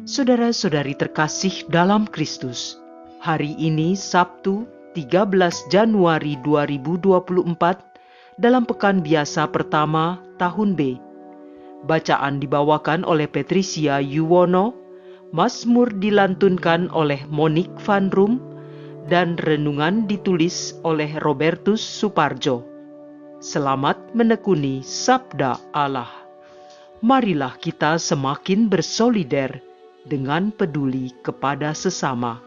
Saudara-saudari terkasih dalam Kristus, hari ini Sabtu 13 Januari 2024 dalam pekan biasa pertama tahun B. Bacaan dibawakan oleh Patricia Yuwono, Mazmur dilantunkan oleh Monique Van Room, dan renungan ditulis oleh Robertus Suparjo. Selamat menekuni Sabda Allah. Marilah kita semakin bersolider dengan peduli kepada sesama.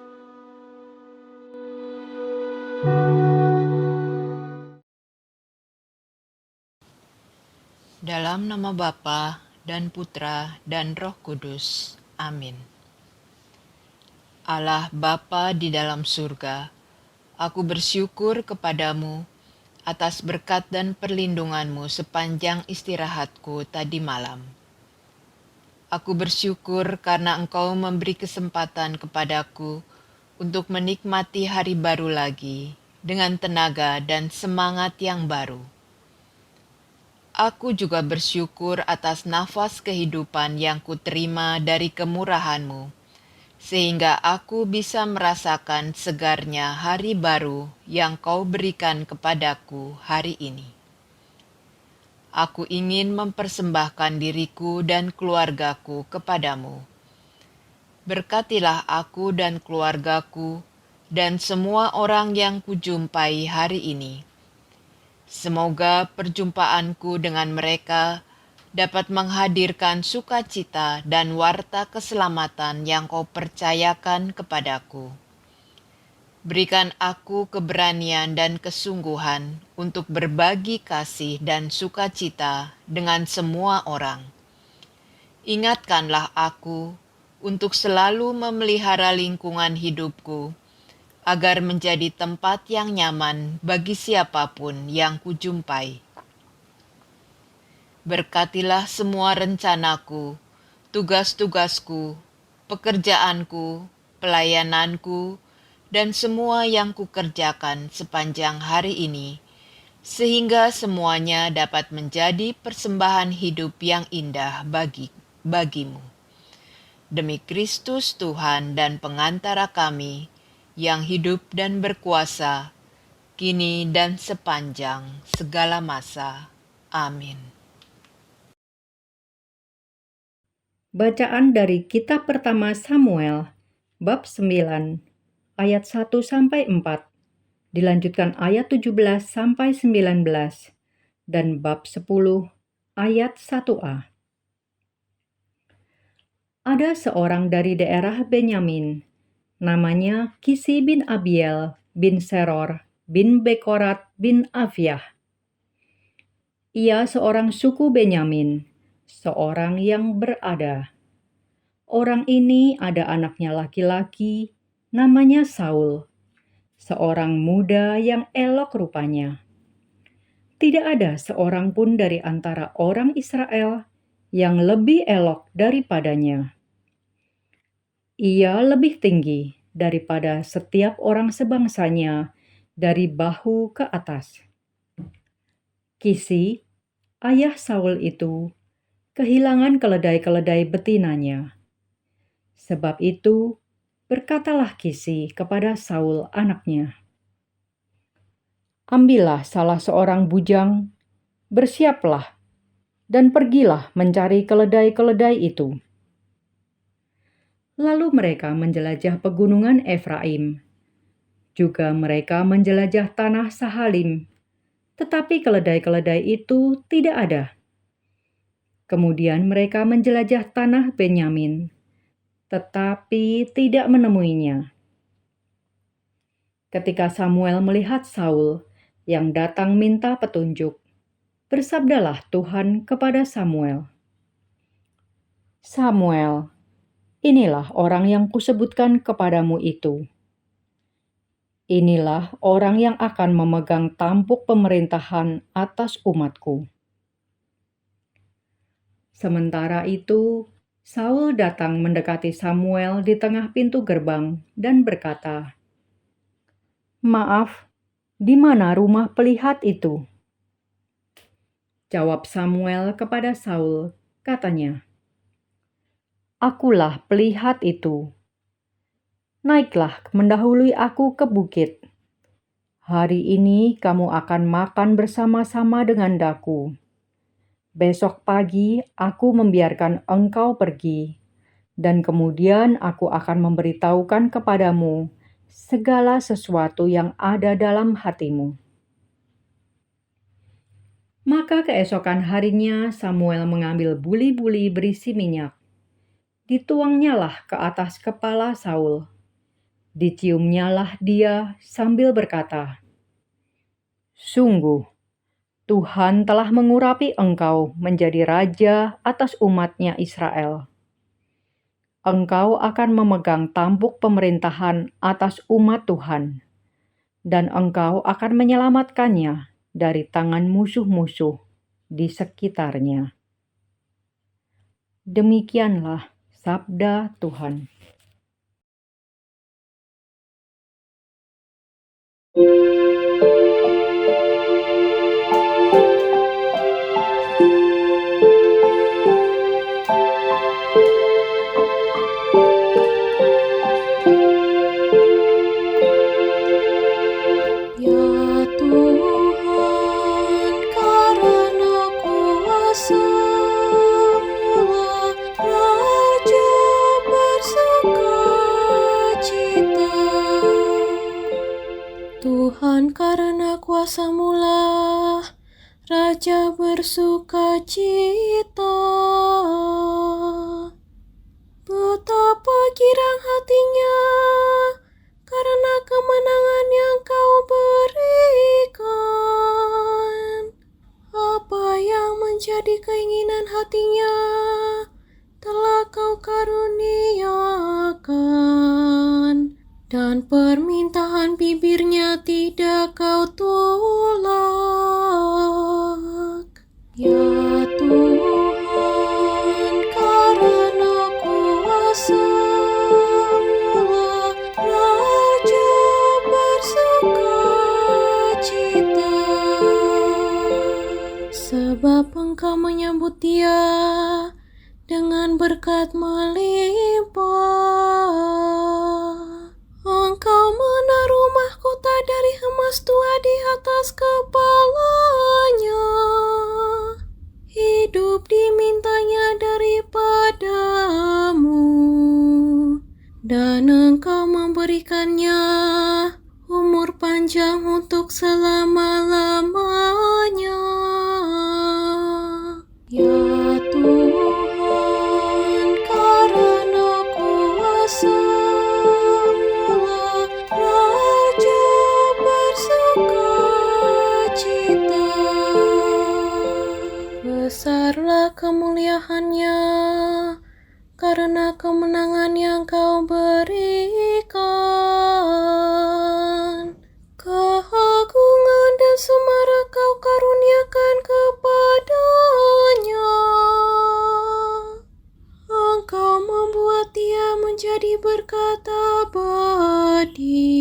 Dalam nama Bapa dan Putra dan Roh Kudus. Amin. Allah Bapa di dalam surga, aku bersyukur kepadamu atas berkat dan perlindunganmu sepanjang istirahatku tadi malam. Aku bersyukur karena Engkau memberi kesempatan kepadaku untuk menikmati hari baru lagi dengan tenaga dan semangat yang baru. Aku juga bersyukur atas nafas kehidupan yang kuterima dari kemurahan-Mu, sehingga aku bisa merasakan segarnya hari baru yang Kau berikan kepadaku hari ini. Aku ingin mempersembahkan diriku dan keluargaku kepadamu. Berkatilah aku dan keluargaku dan semua orang yang kujumpai hari ini. Semoga perjumpaanku dengan mereka dapat menghadirkan sukacita dan warta keselamatan yang Kau percayakan kepadaku. Berikan aku keberanian dan kesungguhan untuk berbagi kasih dan sukacita dengan semua orang. Ingatkanlah aku untuk selalu memelihara lingkungan hidupku, agar menjadi tempat yang nyaman bagi siapapun yang kujumpai. Berkatilah semua rencanaku, tugas-tugasku, pekerjaanku, pelayananku, dan semua yang kukerjakan sepanjang hari ini, sehingga semuanya dapat menjadi persembahan hidup yang indah bagimu. Demi Kristus Tuhan dan pengantara kami, yang hidup dan berkuasa, kini dan sepanjang segala masa. Amin. Bacaan dari Kitab Pertama Samuel, bab 9, ayat 1-4, dilanjutkan ayat 17-19, dan bab 10, ayat 1a. Ada seorang dari daerah Benyamin, namanya Kisi bin Abiel bin Seror bin Bekorat bin Aviah. Ia seorang suku Benyamin, seorang yang berada. Orang ini ada anaknya laki-laki, namanya Saul, seorang muda yang elok rupanya. Tidak ada seorang pun dari antara orang Israel yang lebih elok daripadanya. Ia lebih tinggi daripada setiap orang sebangsanya dari bahu ke atas. Kisi, ayah Saul itu, kehilangan keledai-keledai betinanya. Sebab itu, berkatalah Kisi kepada Saul anaknya, "Ambillah salah seorang bujang, bersiaplah, dan pergilah mencari keledai-keledai itu." Lalu mereka menjelajah pegunungan Efraim. Juga mereka menjelajah tanah Sahalim, tetapi keledai-keledai itu tidak ada. Kemudian mereka menjelajah tanah Benyamin, tetapi tidak menemuinya. Ketika Samuel melihat Saul yang datang minta petunjuk, bersabdalah Tuhan kepada Samuel, "Samuel, inilah orang yang kusebutkan kepadamu itu. Inilah orang yang akan memegang tampuk pemerintahan atas umatku." Sementara itu, Saul datang mendekati Samuel di tengah pintu gerbang dan berkata, "Maaf, di mana rumah pelihat itu?" Jawab Samuel kepada Saul, katanya, akulah pelihat itu. Naiklah mendahului aku ke bukit. Hari ini kamu akan makan bersama-sama dengan daku. Besok pagi aku membiarkan engkau pergi, dan kemudian aku akan memberitahukan kepadamu segala sesuatu yang ada dalam hatimu. Maka keesokan harinya Samuel mengambil buli-buli berisi minyak. Dituangnyalah ke atas kepala Saul. Diciumnyalah dia sambil berkata, "Sungguh, Tuhan telah mengurapi engkau menjadi raja atas umat-Nya Israel. Engkau akan memegang tampuk pemerintahan atas umat Tuhan, dan engkau akan menyelamatkannya dari tangan musuh-musuh di sekitarnya." Demikianlah sabda Tuhan. Ya Tuhan, karena kuasa-Mu Raja bersukacita. Tuhan, karena kuasa-Mu Raja bersukacita. Betapa girang hatinya karena kemenangan yang Kau berikan. Apa yang menjadi keinginan hatinya telah Kau karuniakan, dan permintaan bibirnya tidak Kau tolak. Ya Tuhan, karena kuasa-Mu Raja bersukacita. Sebab Engkau menyambut dia dengan berkat melimpah. Engkau menaruh mahkota dari emas tua di atas kepalanya. Hidup dimintanya daripada-Mu, dan Engkau memberikannya umur panjang untuk selama-lamanya. Ya Tuhan, karena kuasa-Mu Raja bersukacita. Besarlah kemuliaan-Nya karena kemenangan yang Kau berikan. Keagungan dan sumara Kau karuniakan kepadanya. Engkau membuat dia menjadi berkat abadi.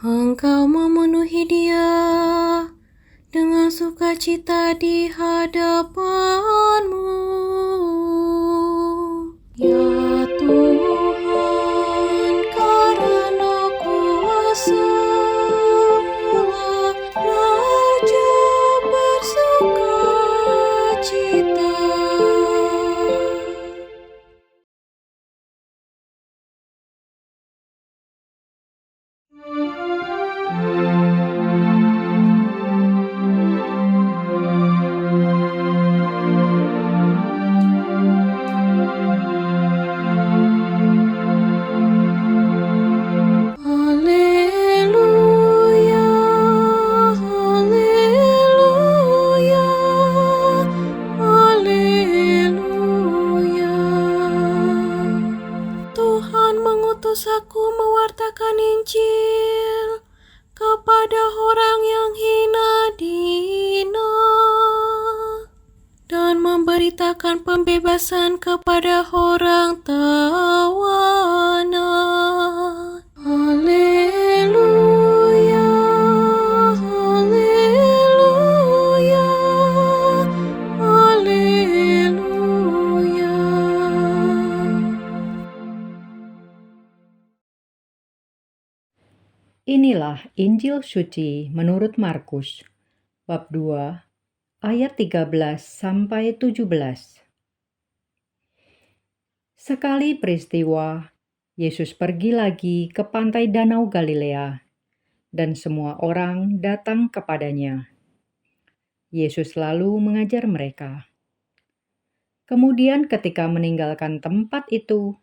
Engkau memenuhi dia dengan sukacita di hadapan-Mu. Ya Tuhan, karena kuasa-Mu Raja bersukacita. Haleluya, haleluya, haleluya. Tuhan mengutus aku mewartakan Injil kepada orang yang hina dina, dan memberitakan pembebasan kepada orang tawanan. Haleluya, haleluya, haleluya. Inilah Injil suci menurut Markus, bab 2, ayat 13 sampai 17. Sekali peristiwa, Yesus pergi lagi ke pantai Danau Galilea, dan semua orang datang kepadanya. Yesus lalu mengajar mereka. Kemudian ketika meninggalkan tempat itu,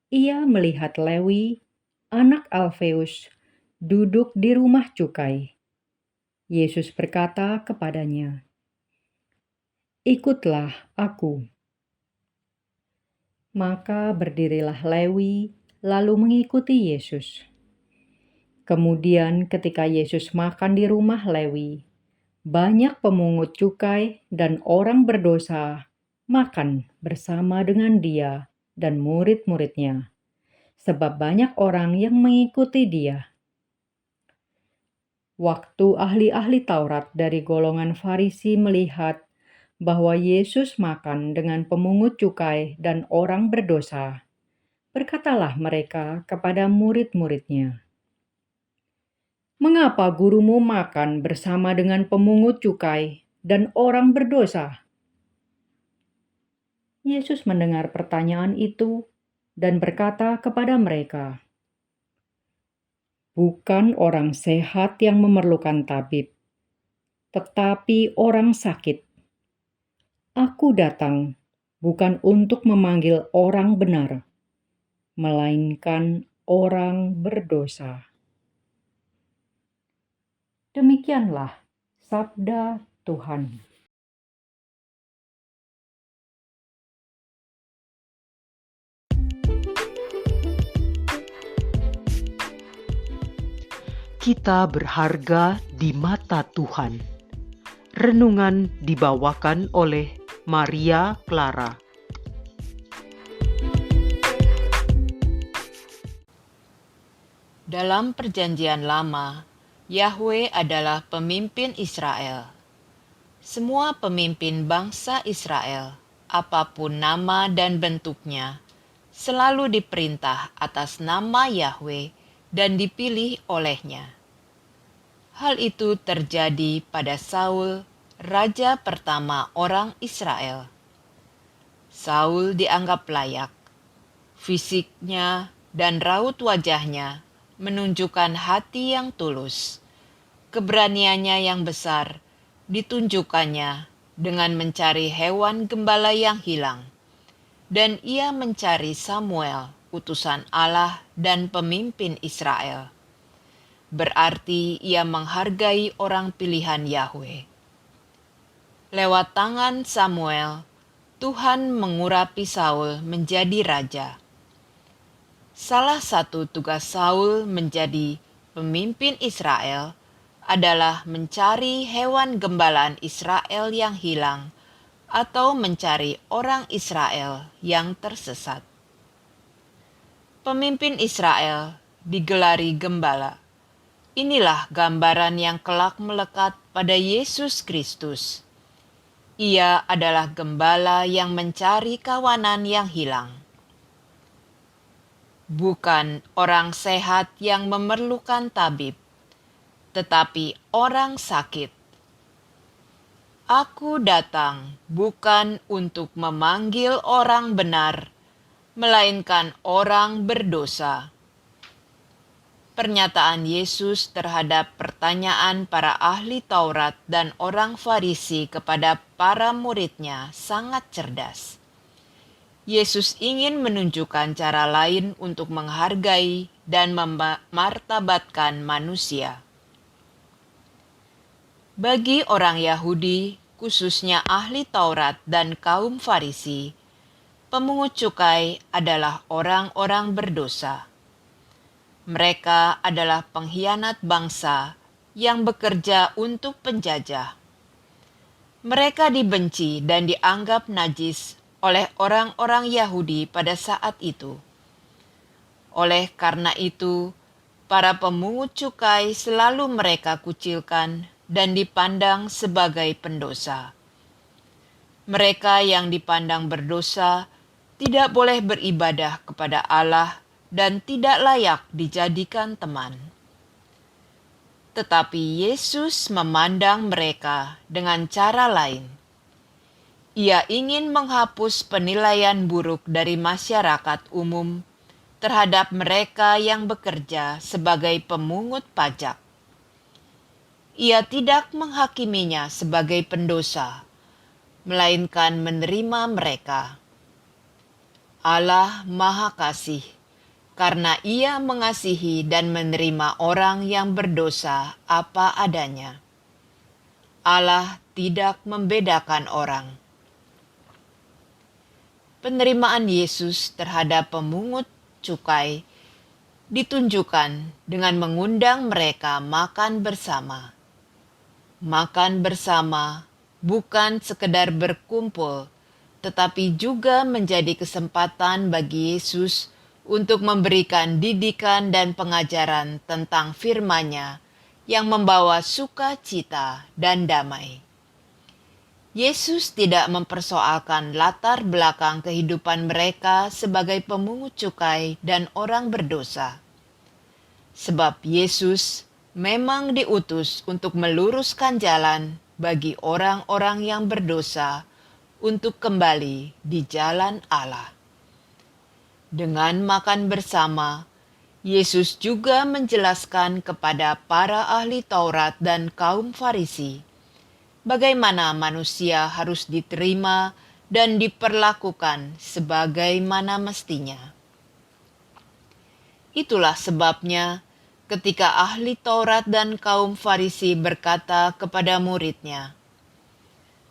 ia melihat Lewi, anak Alfeus, duduk di rumah cukai. Yesus berkata kepadanya, "Ikutlah aku." Maka berdirilah Lewi, lalu mengikuti Yesus. Kemudian ketika Yesus makan di rumah Lewi, banyak pemungut cukai dan orang berdosa makan bersama dengan dia dan murid-muridnya, sebab banyak orang yang mengikuti dia. Waktu ahli-ahli Taurat dari golongan Farisi melihat bahwa Yesus makan dengan pemungut cukai dan orang berdosa, berkatalah mereka kepada murid-muridnya, "Mengapa gurumu makan bersama dengan pemungut cukai dan orang berdosa?" Yesus mendengar pertanyaan itu dan berkata kepada mereka, "Bukan orang sehat yang memerlukan tabib, tetapi orang sakit. Aku datang bukan untuk memanggil orang benar, melainkan orang berdosa." Demikianlah sabda Tuhan. Kita berharga di mata Tuhan. Renungan dibawakan oleh Maria Clara. Dalam Perjanjian Lama, Yahwe adalah pemimpin Israel. Semua pemimpin bangsa Israel, apapun nama dan bentuknya, selalu diperintah atas nama Yahwe dan dipilih olehnya. Hal itu terjadi pada Saul, raja pertama orang Israel. Saul dianggap layak. Fisiknya dan raut wajahnya menunjukkan hati yang tulus. Keberaniannya yang besar ditunjukkannya dengan mencari hewan gembala yang hilang. Dan ia mencari Samuel, utusan Allah dan pemimpin Israel. Berarti ia menghargai orang pilihan Yahwe. Lewat tangan Samuel, Tuhan mengurapi Saul menjadi raja. Salah satu tugas Saul menjadi pemimpin Israel adalah mencari hewan gembalaan Israel yang hilang atau mencari orang Israel yang tersesat. Pemimpin Israel digelari gembala. Inilah gambaran yang kelak melekat pada Yesus Kristus. Ia adalah gembala yang mencari kawanan yang hilang. Bukan orang sehat yang memerlukan tabib, tetapi orang sakit. Aku datang bukan untuk memanggil orang benar, melainkan orang berdosa. Pernyataan Yesus terhadap pertanyaan para ahli Taurat dan orang Farisi kepada para muridnya sangat cerdas. Yesus ingin menunjukkan cara lain untuk menghargai dan memartabatkan manusia. Bagi orang Yahudi, khususnya ahli Taurat dan kaum Farisi, pemungut cukai adalah orang-orang berdosa. Mereka adalah pengkhianat bangsa yang bekerja untuk penjajah. Mereka dibenci dan dianggap najis oleh orang-orang Yahudi pada saat itu. Oleh karena itu, para pemungut cukai selalu mereka kucilkan dan dipandang sebagai pendosa. Mereka yang dipandang berdosa tidak boleh beribadah kepada Allah dan tidak layak dijadikan teman. Tetapi Yesus memandang mereka dengan cara lain. Ia ingin menghapus penilaian buruk dari masyarakat umum terhadap mereka yang bekerja sebagai pemungut pajak. Ia tidak menghakiminya sebagai pendosa, melainkan menerima mereka. Allah Maha Kasih, karena Ia mengasihi dan menerima orang yang berdosa apa adanya. Allah tidak membedakan orang. Penerimaan Yesus terhadap pemungut cukai ditunjukkan dengan mengundang mereka makan bersama. Makan bersama bukan sekedar berkumpul, tetapi juga menjadi kesempatan bagi Yesus untuk memberikan didikan dan pengajaran tentang firman-Nya yang membawa sukacita dan damai. Yesus tidak mempersoalkan latar belakang kehidupan mereka sebagai pemungut cukai dan orang berdosa. Sebab Yesus memang diutus untuk meluruskan jalan bagi orang-orang yang berdosa untuk kembali di jalan Allah. Dengan makan bersama, Yesus juga menjelaskan kepada para ahli Taurat dan kaum Farisi bagaimana manusia harus diterima dan diperlakukan sebagaimana mestinya. Itulah sebabnya ketika ahli Taurat dan kaum Farisi berkata kepada muridnya,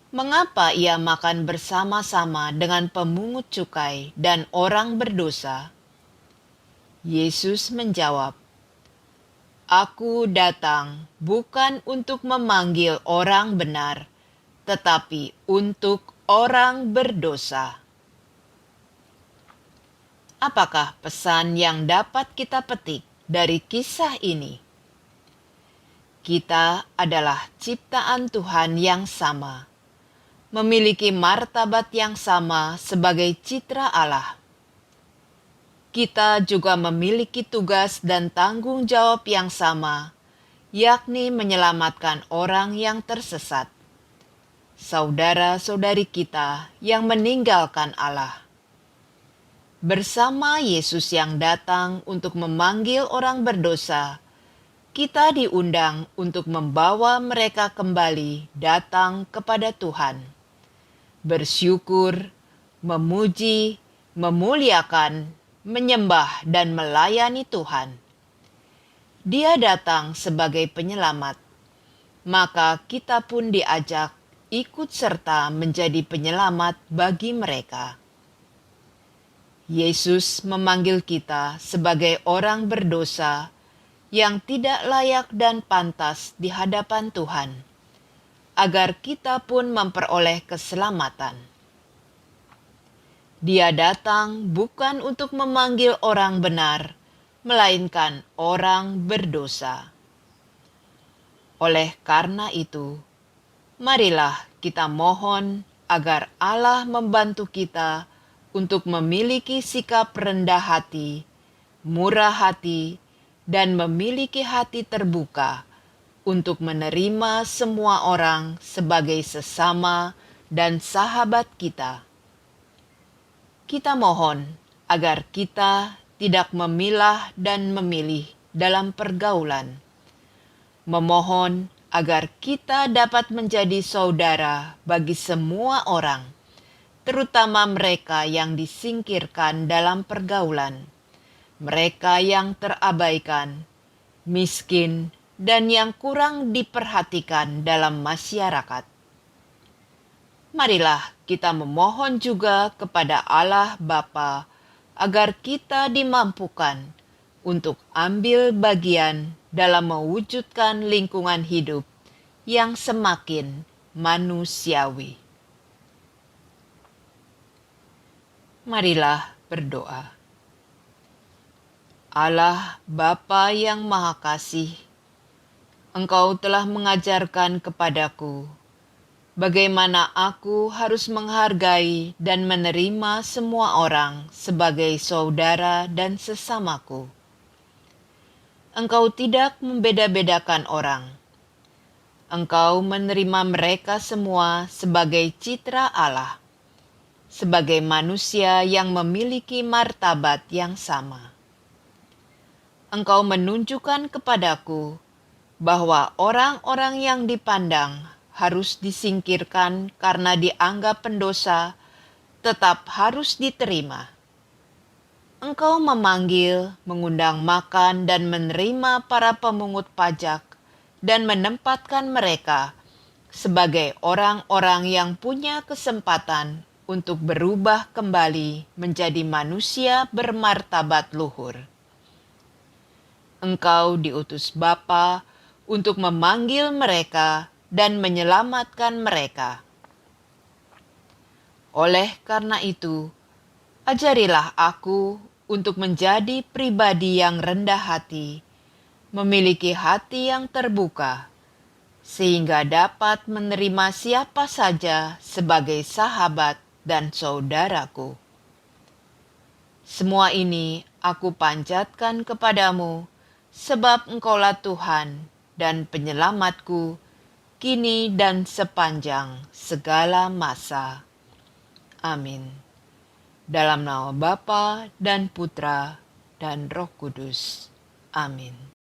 "Mengapa ia makan bersama-sama dengan pemungut cukai dan orang berdosa?" Yesus menjawab, "Aku datang bukan untuk memanggil orang benar, tetapi untuk orang berdosa." Apakah pesan yang dapat kita petik dari kisah ini? Kita adalah ciptaan Tuhan yang sama, memiliki martabat yang sama sebagai citra Allah. Kita juga memiliki tugas dan tanggung jawab yang sama, yakni menyelamatkan orang yang tersesat, saudara-saudari kita yang meninggalkan Allah. Bersama Yesus yang datang untuk memanggil orang berdosa, kita diundang untuk membawa mereka kembali datang kepada Tuhan, bersyukur, memuji, memuliakan, menyembah, dan melayani Tuhan. Dia datang sebagai penyelamat, maka kita pun diajak ikut serta menjadi penyelamat bagi mereka. Yesus memanggil kita sebagai orang berdosa yang tidak layak dan pantas di hadapan Tuhan, agar kita pun memperoleh keselamatan. Dia datang bukan untuk memanggil orang benar, melainkan orang berdosa. Oleh karena itu, marilah kita mohon agar Allah membantu kita untuk memiliki sikap rendah hati, murah hati, dan memiliki hati terbuka untuk menerima semua orang sebagai sesama dan sahabat kita. Kita mohon agar kita tidak memilah dan memilih dalam pergaulan. Memohon agar kita dapat menjadi saudara bagi semua orang, terutama mereka yang disingkirkan dalam pergaulan, mereka yang terabaikan, miskin, dan yang kurang diperhatikan dalam masyarakat. Marilah kita memohon juga kepada Allah Bapa agar kita dimampukan untuk ambil bagian dalam mewujudkan lingkungan hidup yang semakin manusiawi. Marilah berdoa. Allah Bapa yang Maha Kasih, Engkau telah mengajarkan kepadaku bagaimana aku harus menghargai dan menerima semua orang sebagai saudara dan sesamaku. Engkau tidak membeda-bedakan orang. Engkau menerima mereka semua sebagai citra Allah, sebagai manusia yang memiliki martabat yang sama. Engkau menunjukkan kepadaku bahwa orang-orang yang dipandang harus disingkirkan karena dianggap pendosa, tetap harus diterima. Engkau memanggil, mengundang makan, dan menerima para pemungut pajak, dan menempatkan mereka sebagai orang-orang yang punya kesempatan untuk berubah kembali menjadi manusia bermartabat luhur. Engkau diutus Bapa untuk memanggil mereka dan menyelamatkan mereka. Oleh karena itu, ajarilah aku untuk menjadi pribadi yang rendah hati, memiliki hati yang terbuka, sehingga dapat menerima siapa saja sebagai sahabat dan saudaraku. Semua ini aku panjatkan kepadamu, sebab Engkaulah Tuhan dan penyelamatku, kini dan sepanjang segala masa. Amin. Dalam nama Bapa dan Putra dan Roh Kudus. Amin.